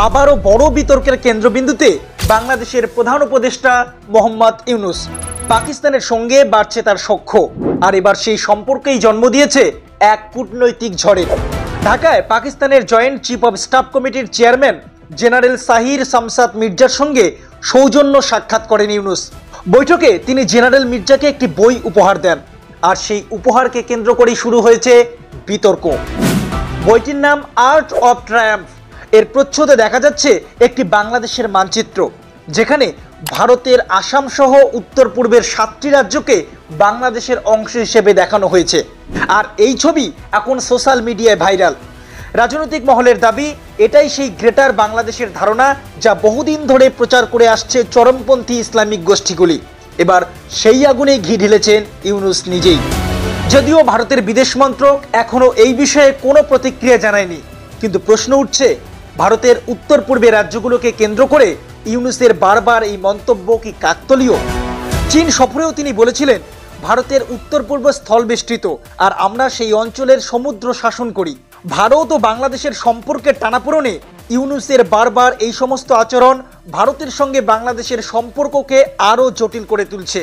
আবারও বড় বিতর্কের কেন্দ্রবিন্দুতে বাংলাদেশের প্রধান উপদেষ্টা মোহাম্মদ ইউনূস। পাকিস্তানের সঙ্গে বাড়ছে তার সখ্য, আর এবার সেই সম্পর্কেই জন্ম দিয়েছে এক কূটনৈতিক ঝড়ের। ঢাকায় পাকিস্তানের জয়েন্ট চিফ অব স্টাফ কমিটির চেয়ারম্যান জেনারেল সাহির শামসাদ মির্জার সঙ্গে সৌজন্য সাক্ষাৎ করেন ইউনূস। বৈঠকে তিনি জেনারেল মির্জাকে একটি বই উপহার দেন, আর সেই উপহারকে কেন্দ্র করেই শুরু হয়েছে বিতর্ক। বইটির নাম আর্ট অফ ট্রায়াম্ফ। এর প্রচ্ছদে দেখা যাচ্ছে একটি বাংলাদেশের মানচিত্র, যেখানে ভারতের আসাম সহ উত্তর পূর্বের 7টি রাজ্যকে বাংলাদেশের অংশ হিসেবে দেখানো হয়েছে। আর এই ছবি এখন সোশ্যাল মিডিয়ায় ভাইরাল। রাজনৈতিক মহলের দাবি, এটাই সেই গ্রেটার বাংলাদেশের ধারণা যা বহুদিন ধরে প্রচার করে আসছে চরমপন্থী ইসলামিক গোষ্ঠীগুলি। এবার সেই আগুনে ঘি ঢেলেছেন ইউনূস নিজেই। যদিও ভারতের বিদেশ মন্ত্রক এখনও এই বিষয়ে কোনো প্রতিক্রিয়া জানায়নি, কিন্তু প্রশ্ন উঠছে, ভারতের উত্তর পূর্বের রাজ্যগুলোকে কেন্দ্র করে ইউনূসের বারবার এই মন্তব্য কি কাকতালীয়? চীন সফরেও তিনি বলেছিলেন, ভারতের উত্তর পূর্ব স্থলবেষ্টিত, আর আমরা সেই অঞ্চলের সমুদ্র শাসন করি। ভারত ও বাংলাদেশের সম্পর্কের টানাপোড়েনে ইউনূসের বারবার এই সমস্ত আচরণ ভারতের সঙ্গে বাংলাদেশের সম্পর্ককে আরও জটিল করে তুলছে।